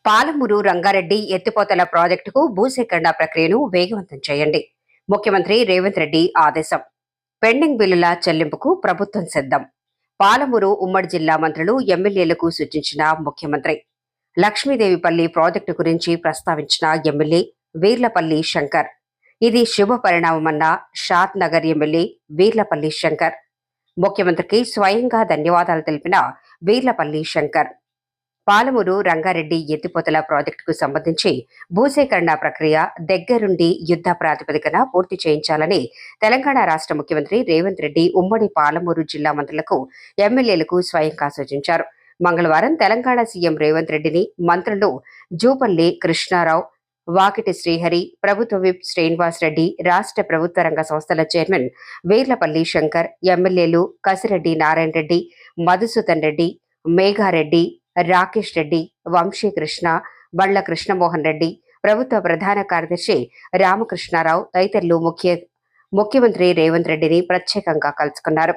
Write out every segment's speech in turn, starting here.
పాలమూరు రంగారెడ్డి ఎత్తిపోతల ప్రాజెక్టుకు భూసేకరణ ప్రక్రియను వేగవంతం చేయండి. ముఖ్యమంత్రి రేవంత్ రెడ్డి ఆదేశం. పెండింగ్ బిల్లుల చెల్లింపుకు ప్రభుత్వం సిద్ధం. పాలమూరు ఉమ్మడి జిల్లా మంత్రులు ఎమ్మెల్యేలకు సూచించిన ముఖ్యమంత్రి. లక్ష్మీదేవిపల్లి ప్రాజెక్టు గురించి ప్రస్తావించిన ఎమ్మెల్యే వీర్లపల్లి శంకర్. ఇది శుభ పరిణామమన్న షాద్ నగర్ ఎమ్మెల్యే వీర్లపల్లి శంకర్. ముఖ్యమంత్రికి స్వయంగా ధన్యవాదాలు తెలిపిన వీర్లపల్లి శంకర్. పాలమూరు రంగారెడ్డి ఎత్తిపోతల ప్రాజెక్టుకు సంబంధించి భూసేకరణ ప్రక్రియ దగ్గరుండి యుద్ధ ప్రాతిపదికన పూర్తి చేయించాలని తెలంగాణ రాష్ట్ర ముఖ్యమంత్రి రేవంత్ రెడ్డి ఉమ్మడి పాలమూరు జిల్లా మంత్రులకు, ఎమ్మెల్యేలకు స్వయంగా సూచించారు. మంగళవారం తెలంగాణ సీఎం రేవంత్ రెడ్డిని మంత్రులు జూపల్లి కృష్ణారావు, వాకిటి శ్రీహరి, ప్రభుత్వ విప్ శ్రీనివాస్ రెడ్డి, రాష్ట్ర ప్రభుత్వ రంగ సంస్థల చైర్మన్ వీర్లపల్లి శంకర్, ఎమ్మెల్యేలు కసిరెడ్డి నారాయణ రెడ్డి, మధుసూదన్ రెడ్డి, మేఘారెడ్డి, రాకేష్ రెడ్డి, వంశీకృష్ణ, బండ్ల కృష్ణమోహన్ రెడ్డి, ప్రభుత్వ ప్రధాన కార్యదర్శి రామకృష్ణారావు తదితరులు ముఖ్యమంత్రి రేవంత్ రెడ్డిని ప్రత్యేకంగా కలుసుకున్నారు.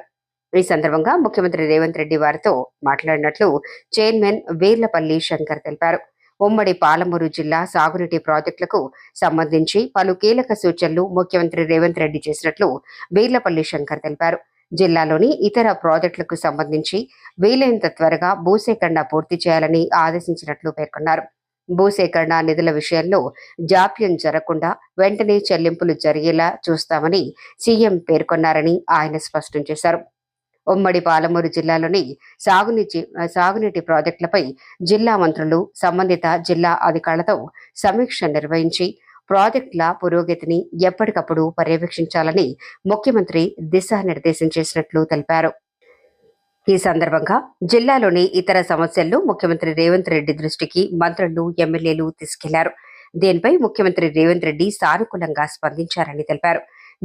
ఈ సందర్భంగా ముఖ్యమంత్రి రేవంత్ రెడ్డి వారితో మాట్లాడినట్లు చైర్మన్ వీర్లపల్లి శంకర్ తెలిపారు. ఉమ్మడి పాలమూరు జిల్లా సాగునీటి ప్రాజెక్టులకు సంబంధించి పలు కీలక సూచనలు ముఖ్యమంత్రి రేవంత్ రెడ్డి చేసినట్లు వీర్లపల్లి శంకర్ తెలిపారు. జిల్లాలోని ఇతర ప్రాజెక్టులకు సంబంధించి వీలైనంత త్వరగా భూసేకరణ పూర్తి చేయాలని ఆదేశించినట్లు పేర్కొన్నారు. భూసేకరణ నిధుల విషయంలో జాప్యం జరగకుండా వెంటనే చెల్లింపులు జరిగేలా చూస్తామని సీఎం పేర్కొన్నారని ఆయన స్పష్టం చేశారు. ఉమ్మడి పాలమూరు జిల్లాలోని సాగునీటి ప్రాజెక్టులపై జిల్లా మంత్రులు సంబంధిత జిల్లా అధికారులతో సమీక్ష నిర్వహించి ప్రాజెక్టుల పురోగతిని ఎప్పటికప్పుడు పర్యవేక్షించాలని ముఖ్యమంత్రి దిశానిర్దేశం చేసినట్లు తెలిపారు. ఈ సందర్భంగా జిల్లాలోని ఇతర సమస్యలను ముఖ్యమంత్రి రేవంత్ రెడ్డి దృష్టికి మంత్రులు, ఎమ్మెల్యేలు తీసుకెళ్లారు. దీనిపై ముఖ్యమంత్రి రేవంత్ రెడ్డి సానుకూలంగా స్పందించారని తెలిపారు.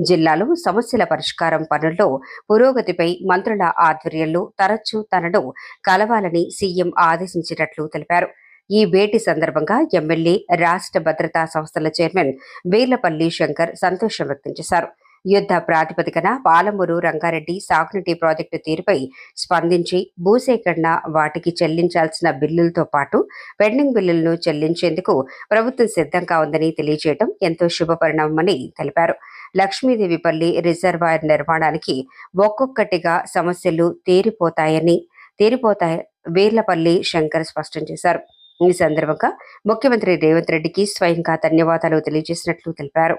జిల్లాలో సమస్యల పరిష్కారం పనుల్లో పురోగతిపై మంత్రుల ఆధ్వర్యంలో తరచూ తనను కలవాలని సీఎం ఆదేశించినట్లు తెలిపారు. ఈ భేటీ సందర్భంగా ఎమ్మెల్యే, రాష్ట్ర భద్రతా సంస్థల చైర్మన్ వీర్లపల్లి శంకర్ సంతోషం వ్యక్తం చేశారు. యుద్ధ ప్రాతిపదికన పాలమూరు రంగారెడ్డి సాగునీటి ప్రాజెక్టు తీరుపై స్పందించి భూసేకరణ, వాటికి చెల్లించాల్సిన బిల్లులతో పాటు పెండింగ్ బిల్లులను చెల్లించేందుకు ప్రభుత్వం సిద్ధంగా ఉందని తెలియజేయడం ఎంతో శుభపరిణామమని తెలిపారు. లక్ష్మీదేవిపల్లి రిజర్వాయర్ నిర్మాణానికి ఒక్కొక్కటిగా సమస్యలు తీరిపోతాయి వీర్లపల్లి శంకర్ స్పష్టం చేశారు. ఈ సందర్భంగా ముఖ్యమంత్రి రేవంత్ రెడ్డికి స్వయంగా ధన్యవాదాలు తెలియజేసినట్లు తెలిపారు.